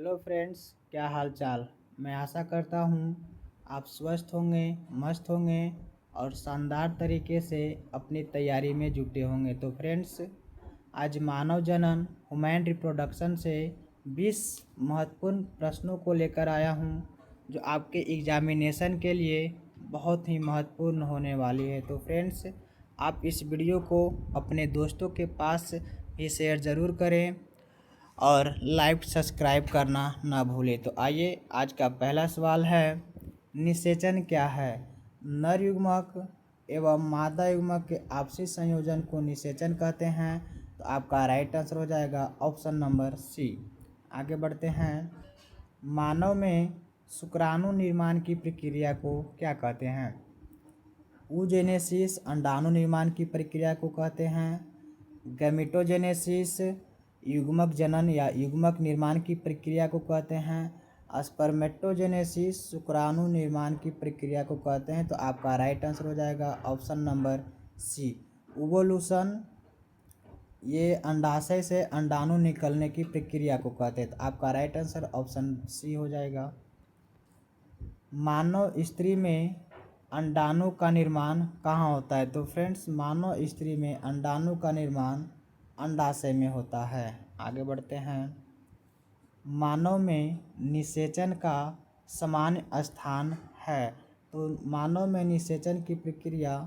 Hello friends, क्या हाल चाल। मैं आशा करता हूँ आप स्वस्थ होंगे, मस्त होंगे और शानदार तरीके से अपनी तैयारी में जुटे होंगे। तो फ्रेंड्स, आज मानव जनन ह्यूमन रिप्रोडक्शन से 20 महत्वपूर्ण प्रश्नों को लेकर आया हूँ जो आपके एग्जामिनेशन के लिए बहुत ही महत्वपूर्ण होने वाली है। तो फ्रेंड्स, आप इस वीडियो को अपने दोस्तों के पास भी शेयर ज़रूर करें और लाइक सब्सक्राइब करना ना भूलें। तो आइए, आज का पहला सवाल है, निषेचन क्या है। नर युग्मक एवं मादा युग्मक के आपसी संयोजन को निषेचन कहते हैं। तो आपका राइट आंसर हो जाएगा ऑप्शन नंबर सी। आगे बढ़ते हैं। मानव में शुक्राणु निर्माण की प्रक्रिया को क्या कहते हैं। ऊजेनेसिस अंडाणु निर्माण की प्रक्रिया को कहते हैं। गैमेटोजेनेसिस युग्मक जनन या युग्मक निर्माण की प्रक्रिया को कहते हैं। स्पर्मेटोजेनेसिस शुक्राणु निर्माण की प्रक्रिया को कहते हैं। तो आपका राइट आंसर हो जाएगा ऑप्शन नंबर सी। ओवोल्यूशन ये अंडाशय से अंडाणु निकलने की प्रक्रिया को कहते हैं। तो आपका राइट आंसर ऑप्शन सी हो जाएगा। मानव स्त्री में अंडाणु का निर्माण कहाँ होता है। तो फ्रेंड्स, मानव स्त्री में अंडाणु का निर्माण अंडाशय में होता है। आगे बढ़ते हैं। मानव में निषेचन का सामान्य स्थान है। तो मानव में निषेचन की प्रक्रिया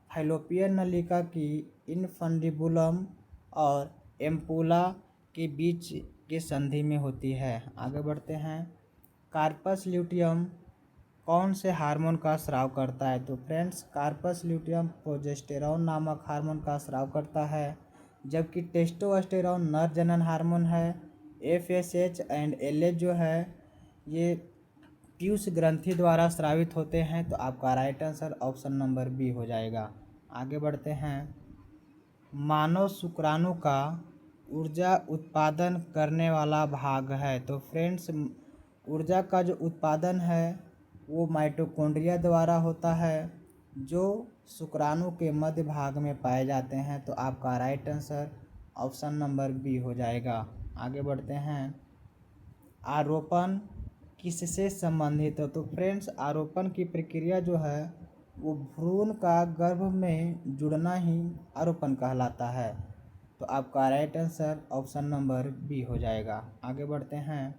फैलोपियन नलिका की इनफंडिबुलम और एम्पुला के बीच के संधि में होती है। आगे बढ़ते हैं। कार्पस ल्यूटियम कौन से हार्मोन का स्राव करता है। तो फ्रेंड्स, कार्पस ल्यूटियम प्रोजेस्टेरॉन नामक हार्मोन का स्राव करता है, जबकि टेस्टोस्टेरोन नर जनन हार्मोन है। FSH एंड LH जो है ये पीयूष ग्रंथि द्वारा स्रावित होते हैं। तो आपका right answer option number B हो जाएगा। आगे बढ़ते हैं। मानव शुक्राणु का ऊर्जा उत्पादन करने वाला भाग है। तो फ्रेंड्स, ऊर्जा का जो उत्पादन है वो माइटोकॉन्ड्रिया द्वारा होता है, जो शुक्राणु के मध्य भाग में पाए जाते हैं। तो आपका right answer option number B हो जाएगा। आगे बढ़ते हैं। आरोपण किससे संबंधित है। तो फ्रेंड्स, आरोपण की प्रक्रिया जो है वो भ्रूण का गर्भ में जुड़ना ही आरोपण कहलाता है। तो आपका right answer option number B हो जाएगा। आगे बढ़ते हैं।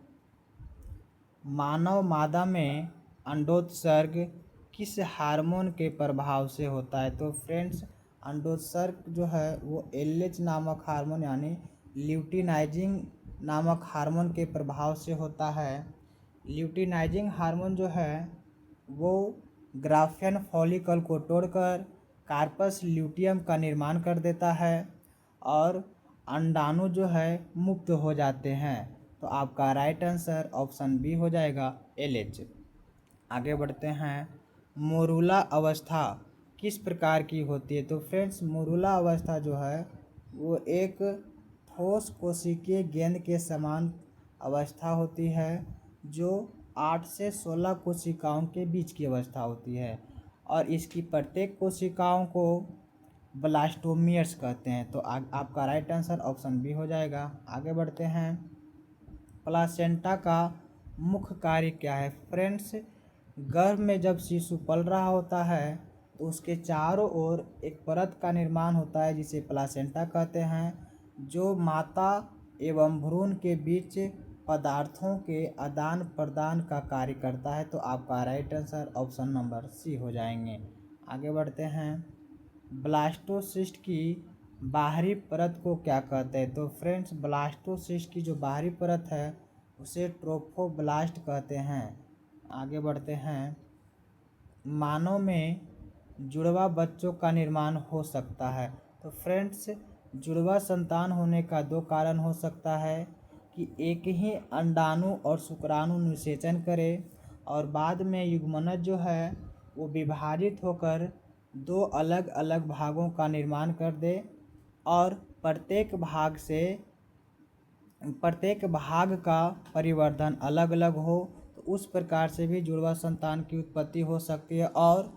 मानव मादा में अंडोत्सर्ग किस हार्मोन के प्रभाव से होता है। तो फ्रेंड्स, अंडोत्सर्ग जो है वो LH नामक हार्मोन यानी ल्यूटिनाइजिंग नामक हार्मोन के प्रभाव से होता है। ल्यूटिनाइजिंग हार्मोन जो है वो ग्राफियन फॉलिकल को तोड़कर कार्पस ल्यूटियम का निर्माण कर देता है और अंडाणु जो है मुक्त हो जाते हैं। तो आपका राइट आंसर ऑप्शन बी हो जाएगा, LH। आगे बढ़ते हैं। मोरूला अवस्था किस प्रकार की होती है। तो फ्रेंड्स, मोरूला अवस्था जो है वो एक ठोस कोशिकीय गेंद के समान अवस्था होती है, जो 8 से 16 कोशिकाओं के बीच की अवस्था होती है और इसकी प्रत्येक कोशिकाओं को ब्लास्टोमियर्स कहते हैं। तो आपका राइट आंसर ऑप्शन बी हो जाएगा। आगे बढ़ते हैं। प्लासेंटा का मुख्य कार्य क्या है। फ्रेंड्स, गर्भ में जब शिशु पल रहा होता है तो उसके चारों ओर एक परत का निर्माण होता है जिसे प्लासेंटा कहते हैं, जो माता एवं भ्रूण के बीच पदार्थों के आदान प्रदान का कार्य करता है। तो आपका right answer option number C हो जाएंगे। आगे बढ़ते हैं। ब्लास्टोसिस्ट की बाहरी परत को क्या कहते हैं। तो फ्रेंड्स, ब्लास्टोसिस्ट की जो बाहरी परत है उसे ट्रोफोब्लास्ट कहते हैं। आगे बढ़ते हैं। मानव में जुड़वा बच्चों का निर्माण हो सकता है। तो फ्रेंड्स, जुड़वा संतान होने का दो कारण हो सकता है कि एक ही अंडाणु और शुक्राणु निषेचन करे और बाद में युग्मनज जो है वो विभाजित होकर दो अलग अलग भागों का निर्माण कर दे और प्रत्येक भाग का परिवर्धन अलग अलग हो। तो उस प्रकार से भी जुड़वा संतान की उत्पत्ति हो सकती है और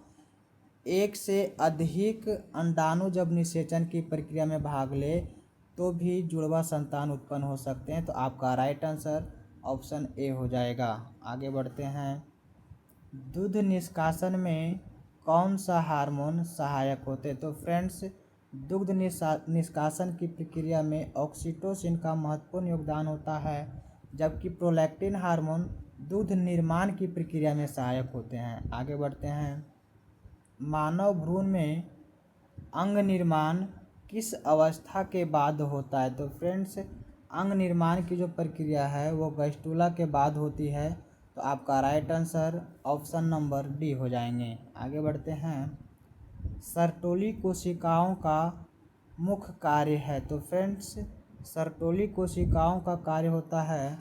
एक से अधिक अंडाणु जब निषेचन की प्रक्रिया में भाग ले तो भी जुड़वा संतान उत्पन्न हो सकते हैं। तो आपका राइट आंसर ऑप्शन ए हो जाएगा। आगे बढ़ते हैं, दूध निष्कासन में कौन सा हार्मोन सहायक होते? तो फ्रेंड्स, दुग्ध निष्कासन की प्रक्रिया में ऑक्सीटोसिन का महत्वपूर्ण योगदान होता है, जबकि प्रोलैक्टिन हार्मोन दूध निर्माण की प्रक्रिया में सहायक होते हैं। आगे बढ़ते हैं, मानव भ्रूण में अंग निर्माण किस अवस्था के बाद होता है? तो फ्रेंड्स, अंग निर्माण की जो प्रक्रिया है वो गैस्ट्रुला के बाद होती है। तो आपका right answer option number D हो जाएंगे। आगे बढ़ते हैं, सर्टोली कोशिकाओं का मुख्य कार्य है? तो फ्रेंड्स, सर्टोली कोशिकाओं का कार्य होता है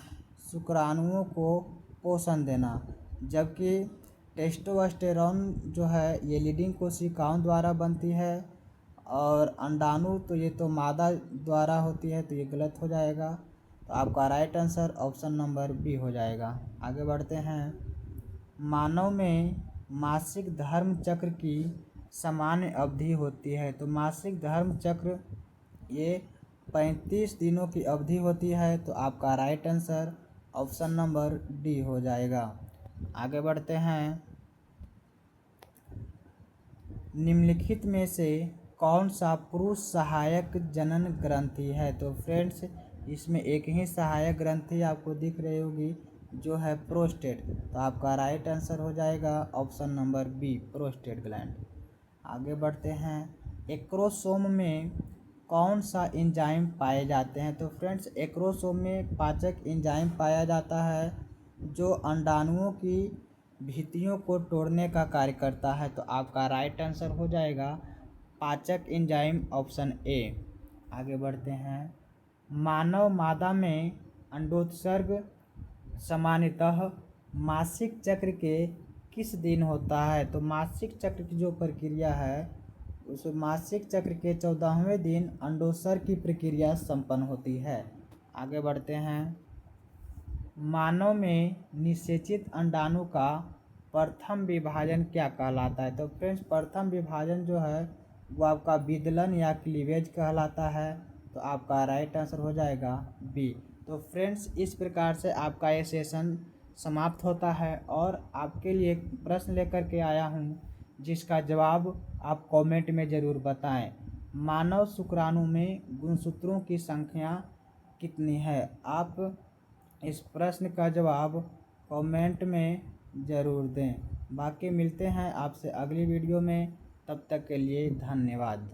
शुक्राणुओं को पोषण देना, जबकि टेस्टोस्टेरोन जो है ये लीडिंग कोशिकाओं द्वारा बनती है, और अंडाणु तो ये तो मादा द्वारा होती है, तो ये गलत हो जाएगा। तो आपका right answer option number B हो जाएगा। आगे बढ़ते हैं, मानव में मासिक धर्म चक्र की सामान्य अवधि होती है? तो मासिक धर्म चक्र ये 35 दिनों की अवधि होती है। तो आपका right answer option number D हो जाएगा। आगे बढ़ते हैं, निम्नलिखित में से कौन सा पुरुष सहायक जनन ग्रंथि है? तो फ्रेंड्स, इसमें एक ही सहायक ग्रंथि आपको दिख रही होगी जो है प्रोस्टेट। तो आपका राइट आंसर हो जाएगा option number B, prostate gland. आगे बढ़ते हैं, एक्रोसोम में कौन सा एंजाइम पाए जाते हैं? तो फ्रेंड्स, एक्रोसोम में पाचक एंजाइम पाया जाता है जो अंडाणुओं की भित्तियों को तोड़ने का कार्य करता है। तो आपका राइट आंसर हो जाएगा पाचक एंजाइम ऑप्शन ए। आगे बढ़ते हैं, मानव मादा में अंडोत्सर्ग सामान्यतः मासिक चक्र के किस दिन होता है? तो मासिक चक्र की जो प्रक्रिया है उस मासिक चक्र के 14वें दिन अंडोत्सर्ग की प्रक्रिया संपन्न होती है। आगे बढ़ते हैं, मानव में निषेचित अंडाणु का प्रथम विभाजन क्या कहलाता है? तो फ्रेंड्स, प्रथम विभाजन जो है वो आपका विदलन या क्लीवेज कहलाता है। तो आपका राइट आंसर हो जाएगा बी। तो फ्रेंड्स, इस प्रकार से आपका ये सेशन समाप्त होता है, और आपके लिए एक प्रश्न लेकर के आया हूँ जिसका जवाब आप कमेंट में ज़रूर बताएं। मानव शुक्राणु में गुणसूत्रों की संख्या कितनी है? आप इस प्रश्न का जवाब कमेंट में ज़रूर दें। बाकी मिलते हैं आपसे अगली वीडियो में, तब तक के लिए धन्यवाद।